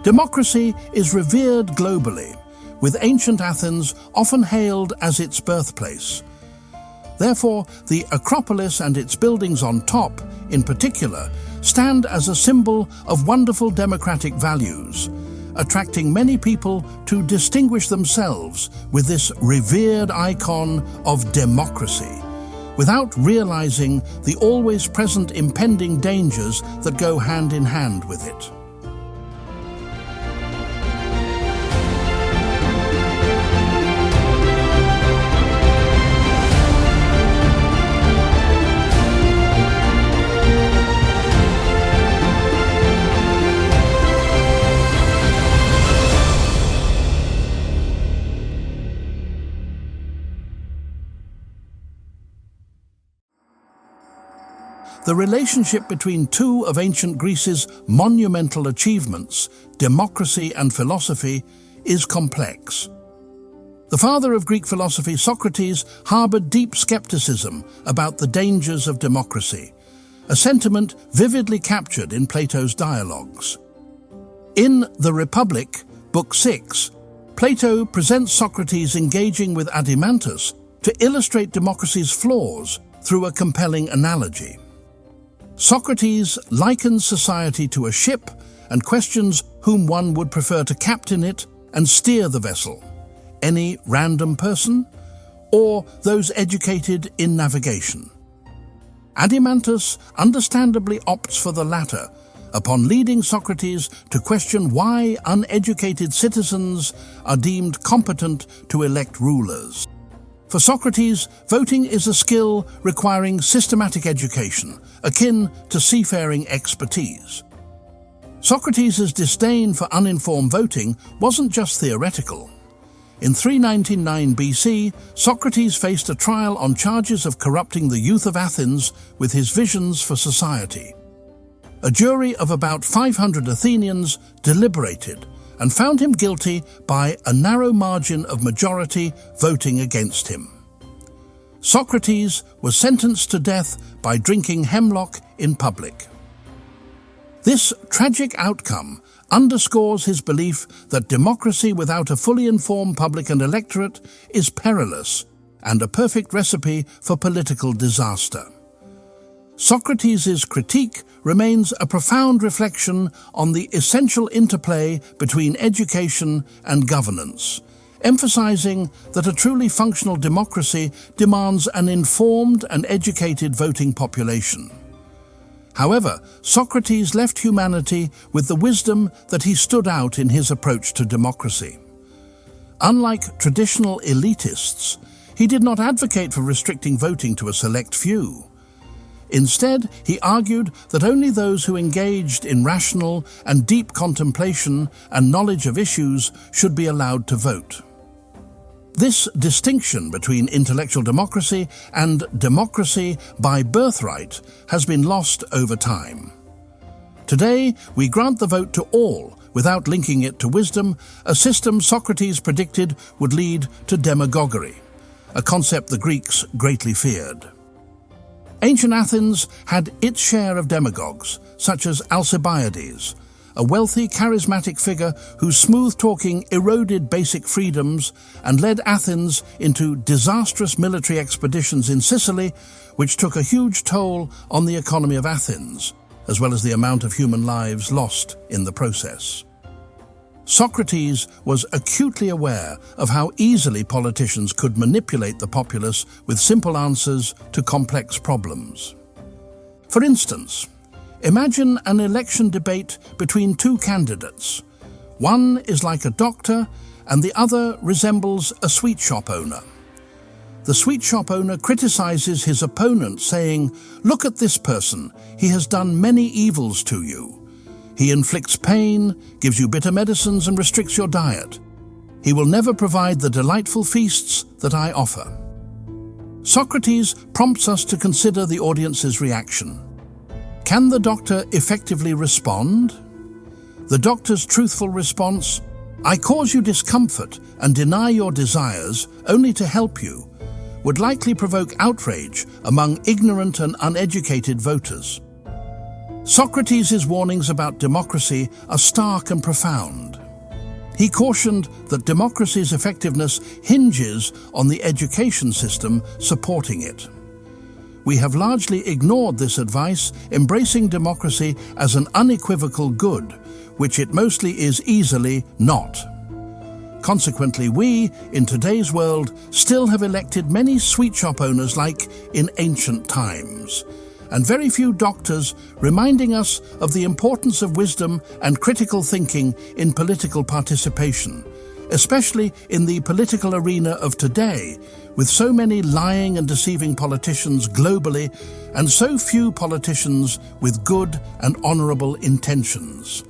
Democracy is revered globally, with ancient Athens often hailed as its birthplace. Therefore, the Acropolis and its buildings on top, in particular, stand as a symbol of wonderful democratic values, attracting many people to distinguish themselves with this revered icon of democracy, without realizing the always present impending dangers that go hand in hand with it. The relationship between two of ancient Greece's monumental achievements, democracy and philosophy, is complex. The father of Greek philosophy, Socrates, harbored deep skepticism about the dangers of democracy, a sentiment vividly captured in Plato's dialogues. In The Republic, Book 6, Plato presents Socrates engaging with Adimantus to illustrate democracy's flaws through a compelling analogy. Socrates likens society to a ship and questions whom one would prefer to captain it and steer the vessel, any random person or those educated in navigation. Adimantus understandably opts for the latter, upon leading Socrates to question why uneducated citizens are deemed competent to elect rulers. For Socrates, voting is a skill requiring systematic education, akin to seafaring expertise. Socrates' disdain for uninformed voting wasn't just theoretical. In 399 BC, Socrates faced a trial on charges of corrupting the youth of Athens with his visions for society. A jury of about 500 Athenians deliberated and found him guilty by a narrow margin of majority voting against him. Socrates was sentenced to death by drinking hemlock in public. This tragic outcome underscores his belief that democracy without a fully informed public and electorate is perilous and a perfect recipe for political disaster. Socrates' critique remains a profound reflection on the essential interplay between education and governance, emphasizing that a truly functional democracy demands an informed and educated voting population. However, Socrates left humanity with the wisdom that he stood out in his approach to democracy. Unlike traditional elitists, he did not advocate for restricting voting to a select few. Instead, he argued that only those who engaged in rational and deep contemplation and knowledge of issues should be allowed to vote. This distinction between intellectual democracy and democracy by birthright has been lost over time. Today, we grant the vote to all without linking it to wisdom, a system Socrates predicted would lead to demagoguery, a concept the Greeks greatly feared. Ancient Athens had its share of demagogues, such as Alcibiades, a wealthy, charismatic figure whose smooth-talking eroded basic freedoms and led Athens into disastrous military expeditions in Sicily, which took a huge toll on the economy of Athens, as well as the amount of human lives lost in the process. Socrates was acutely aware of how easily politicians could manipulate the populace with simple answers to complex problems. For instance, imagine an election debate between two candidates. One is like a doctor and the other resembles a sweet shop owner. The sweet shop owner criticizes his opponent, saying, "Look at this person, he has done many evils to you. He inflicts pain, gives you bitter medicines and restricts your diet. He will never provide the delightful feasts that I offer." Socrates prompts us to consider the audience's reaction. Can the doctor effectively respond? The doctor's truthful response, "I cause you discomfort and deny your desires only to help you," would likely provoke outrage among ignorant and uneducated voters. Socrates' warnings about democracy are stark and profound. He cautioned that democracy's effectiveness hinges on the education system supporting it. We have largely ignored this advice, embracing democracy as an unequivocal good, which it mostly is easily not. Consequently, we, in today's world, still have elected many sweet shop owners like in ancient times, and very few doctors, reminding us of the importance of wisdom and critical thinking in political participation, especially in the political arena of today, with so many lying and deceiving politicians globally and so few politicians with good and honorable intentions.